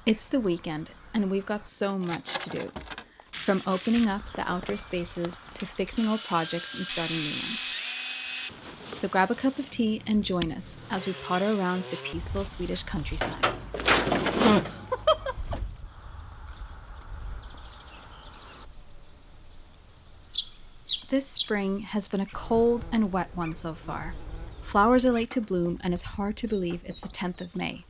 It's the weekend, and we've got so much to do. From opening up the outdoor spaces to fixing old projects and starting new ones. So grab a cup of tea and join us as we potter around the peaceful Swedish countryside. This spring has been a cold and wet one so far. Flowers are late to bloom, and it's hard to believe it's the 10th of May.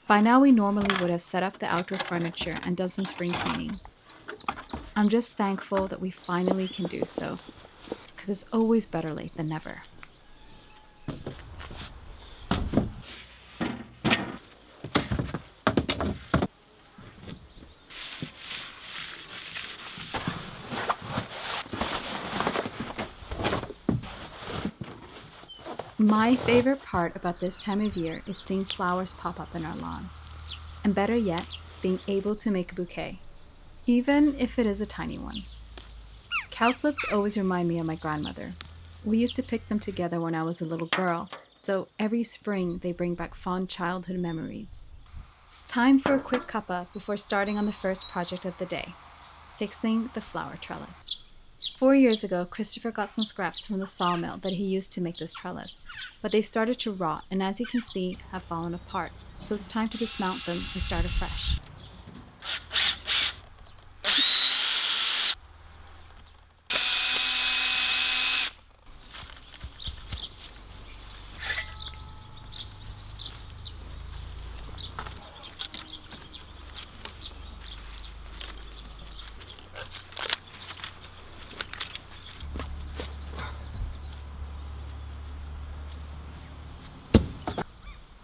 By now, we normally would have set up the outdoor furniture and done some spring cleaning. I'm just thankful that we finally can do so, because it's always better late than never. My favorite part about this time of year is seeing flowers pop up in our lawn. And better yet, being able to make a bouquet, even if it is a tiny one. Cowslips always remind me of my grandmother. We used to pick them together when I was a little girl, so every spring they bring back fond childhood memories. Time for a quick cuppa before starting on the first project of the day, fixing the flower trellis. 4 years ago, Christopher got some scraps from the sawmill that he used to make this trellis, but they've started to rot and, as you can see, have fallen apart, so it's time to dismount them and start afresh.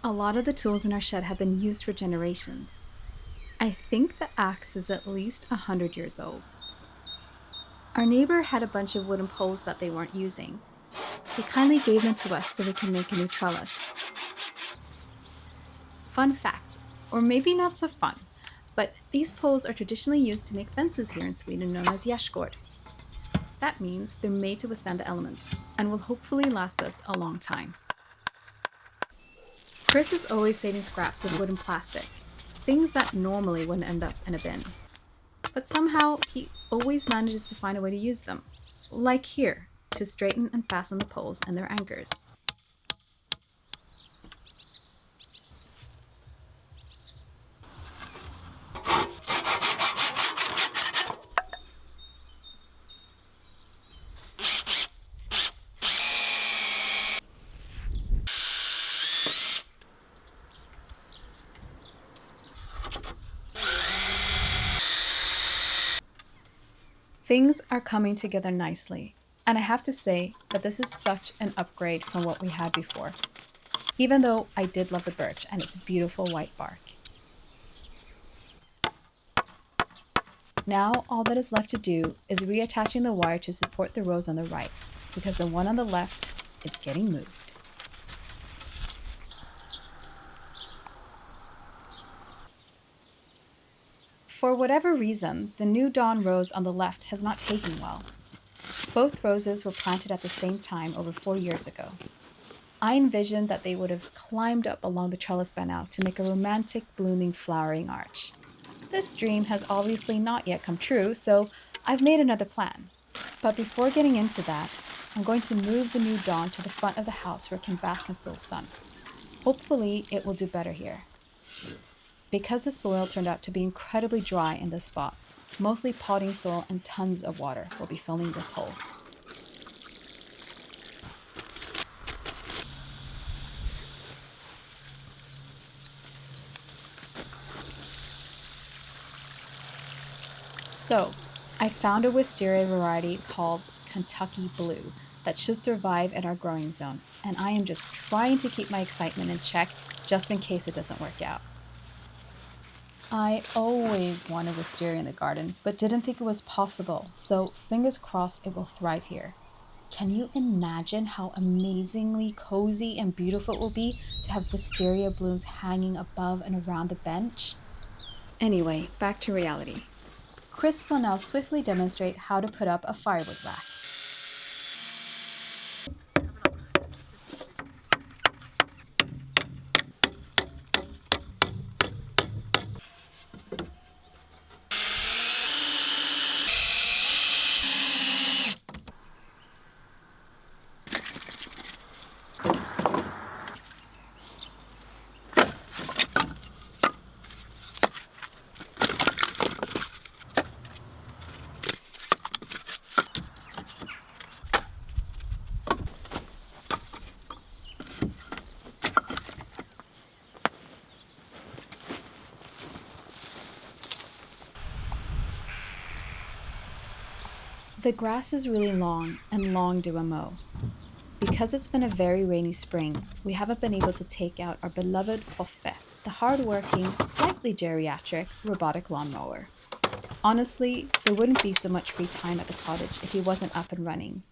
A lot of the tools in our shed have been used for generations. I think the axe is at least 100 years old. Our neighbor had a bunch of wooden poles that they weren't using. They kindly gave them to us so we can make a new trellis. Fun fact, or maybe not so fun, but these poles are traditionally used to make fences here in Sweden known as gärdsgård. That means they're made to withstand the elements and will hopefully last us a long time. Chris is always saving scraps of wood and plastic, things that normally wouldn't end up in a bin. But somehow he always manages to find a way to use them, like here, to straighten and fasten the poles and their anchors. Things are coming together nicely, and I have to say that this is such an upgrade from what we had before, even though I did love the birch and its beautiful white bark. Now all that is left to do is reattaching the wire to support the rows on the right, because the one on the left is getting moved. For whatever reason, the new dawn rose on the left has not taken well. Both roses were planted at the same time over 4 years ago. I envisioned that they would have climbed up along the trellis by now to make a romantic, blooming, flowering arch. This dream has obviously not yet come true, so I've made another plan. But before getting into that, I'm going to move the new dawn to the front of the house where it can bask in full sun. Hopefully, it will do better here. Because the soil turned out to be incredibly dry in this spot, mostly potting soil and tons of water will be filling this hole. So, I found a wisteria variety called Kentucky Blue that should survive in our growing zone, and I am just trying to keep my excitement in check just in case it doesn't work out. I always wanted wisteria in the garden, but didn't think it was possible, so fingers crossed it will thrive here. Can you imagine how amazingly cozy and beautiful it will be to have wisteria blooms hanging above and around the bench? Anyway, back to reality. Chris will now swiftly demonstrate how to put up a firewood rack. The grass is really long and long due a mow. Because it's been a very rainy spring, we haven't been able to take out our beloved Foffe, the hard-working, slightly geriatric robotic lawnmower. Honestly, there wouldn't be so much free time at the cottage if he wasn't up and running.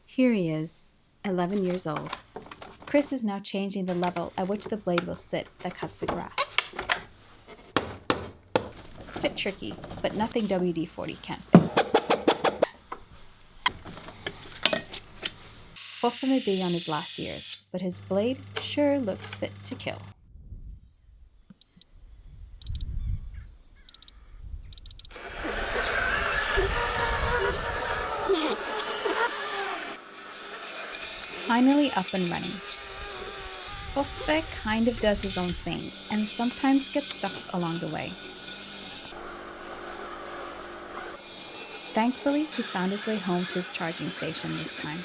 Here he is, 11 years old. Chris is now changing the level at which the blade will sit that cuts the grass. Bit tricky, but nothing WD-40 can't fix. Foffe may be on his last years, but his blade sure looks fit to kill. Finally up and running. Foffe kind of does his own thing and sometimes gets stuck along the way. Thankfully, he found his way home to his charging station this time.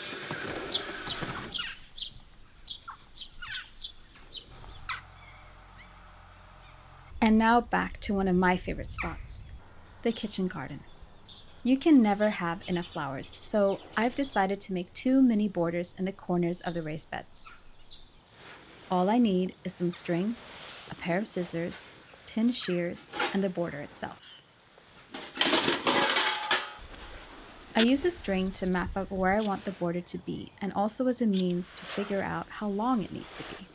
And now back to one of my favorite spots, the kitchen garden. You can never have enough flowers, so I've decided to make 2 mini borders in the corners of the raised beds. All I need is some string, a pair of scissors, tin shears, and the border itself. I use a string to map out where I want the border to be and also as a means to figure out how long it needs to be.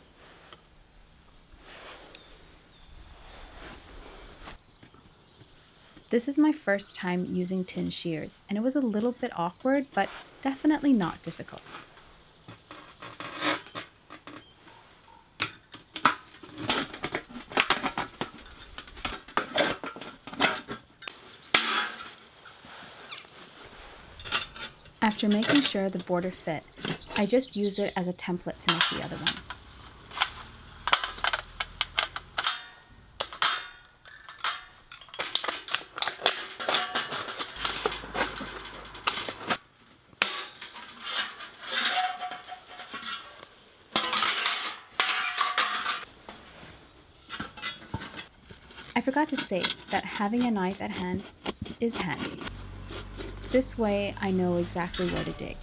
This is my first time using tin shears, and it was a little bit awkward, but definitely not difficult. After making sure the border fit, I just use it as a template to make the other one. I forgot to say that having a knife at hand is handy. This way I know exactly where to dig.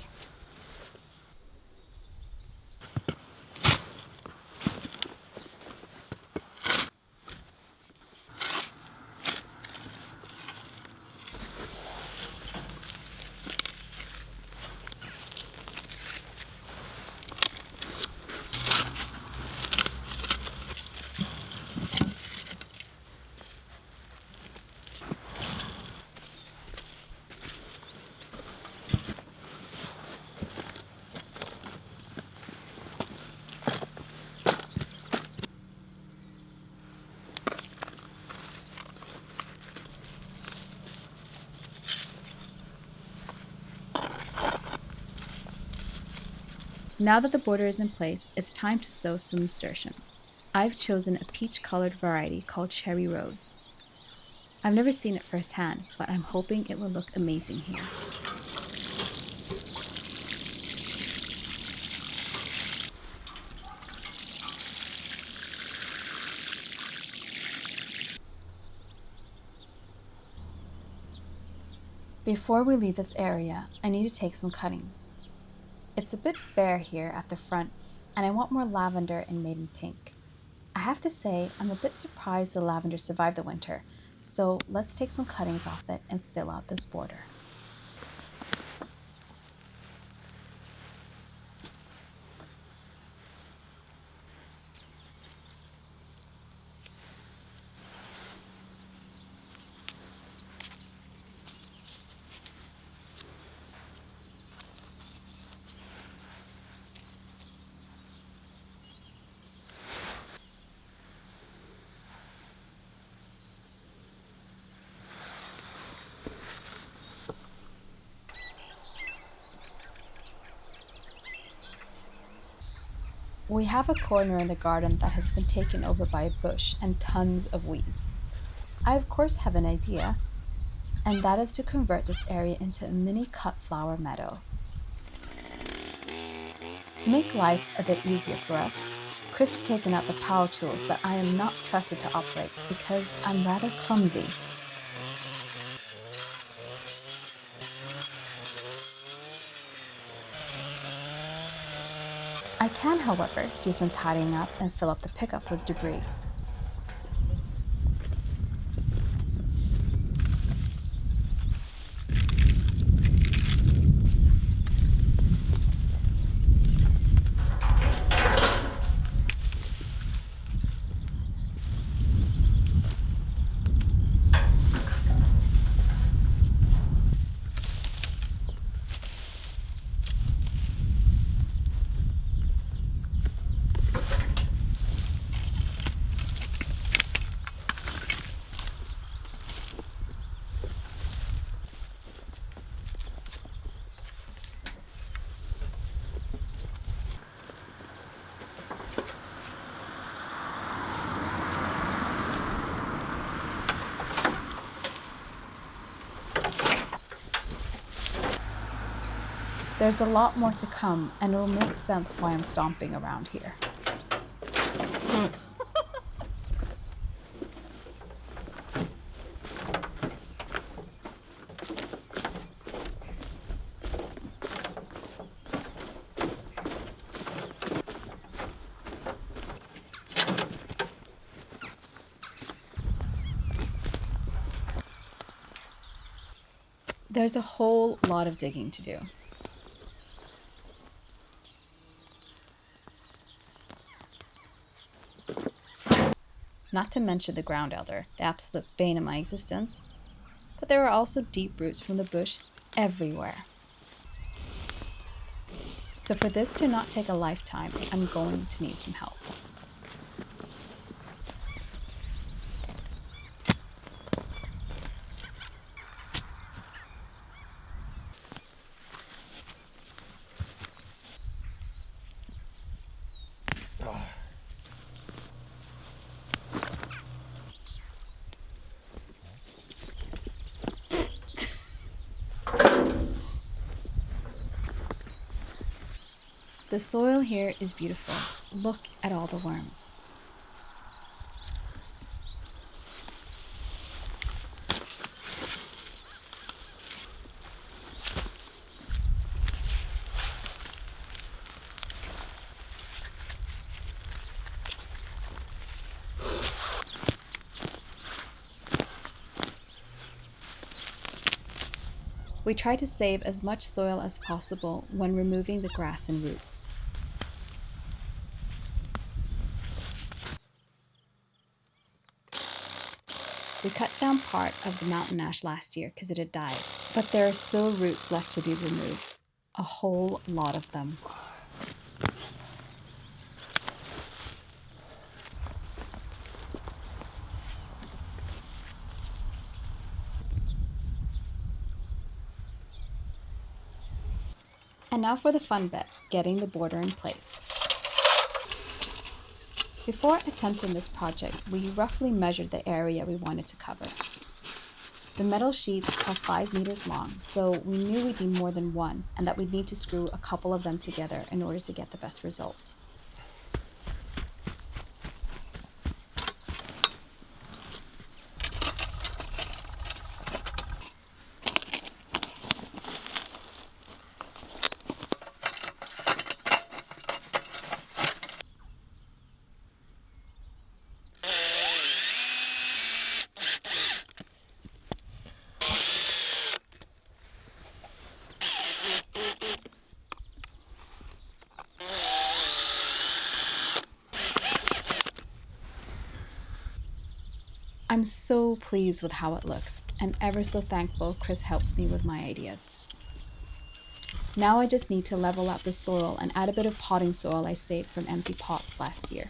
Now that the border is in place, it's time to sow some nasturtiums. I've chosen a peach-colored variety called Cherry Rose. I've never seen it firsthand, but I'm hoping it will look amazing here. Before we leave this area, I need to take some cuttings. It's a bit bare here at the front, and I want more lavender and maiden pink. I have to say, I'm a bit surprised the lavender survived the winter, so let's take some cuttings off it and fill out this border. We have a corner in the garden that has been taken over by a bush and tons of weeds. I of course have an idea, and that is to convert this area into a mini cut flower meadow. To make life a bit easier for us, Chris has taken out the power tools that I am not trusted to operate because I'm rather clumsy. can, however, do some tidying up and fill up the pickup with debris. There's a lot more to come, and it will make sense why I'm stomping around here. There's a whole lot of digging to do. Not to mention the ground elder, the absolute bane of my existence, but there are also deep roots from the bush everywhere. So for this to not take a lifetime, I'm going to need some help. The soil here is beautiful. Look at all the worms. We try to save as much soil as possible when removing the grass and roots. We cut down part of the mountain ash last year because it had died, but there are still roots left to be removed. A whole lot of them. And now for the fun bit, getting the border in place. Before attempting this project, we roughly measured the area we wanted to cover. The metal sheets are 5 meters long, so we knew we'd need more than one and that we'd need to screw a couple of them together in order to get the best result. I'm so pleased with how it looks and ever so thankful Chris helps me with my ideas. Now I just need to level out the soil and add a bit of potting soil I saved from empty pots last year.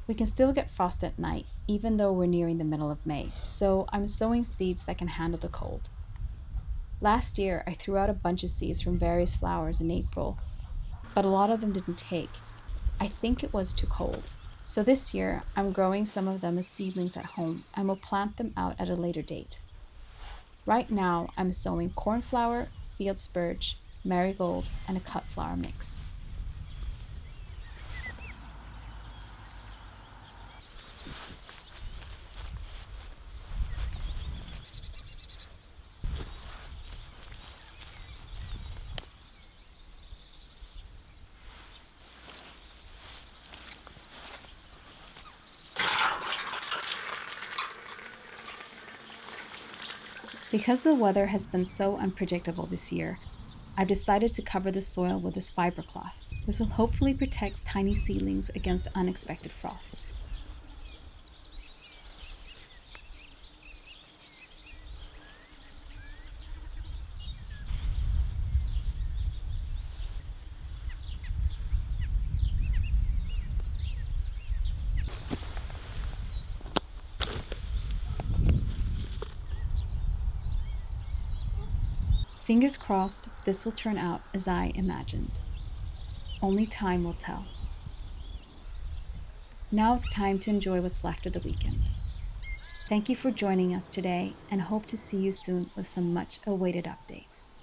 We can still get frost at night, even though we're nearing the middle of May, so I'm sowing seeds that can handle the cold. Last year, I threw out a bunch of seeds from various flowers in April, but a lot of them didn't take. I think it was too cold. So this year, I'm growing some of them as seedlings at home and will plant them out at a later date. Right now, I'm sowing cornflower, field spurge, marigold, and a cut flower mix. Because the weather has been so unpredictable this year, I've decided to cover the soil with this fiber cloth. This will hopefully protect tiny seedlings against unexpected frost. Fingers crossed this will turn out as I imagined. Only time will tell. Now it's time to enjoy what's left of the weekend. Thank you for joining us today and hope to see you soon with some much awaited updates.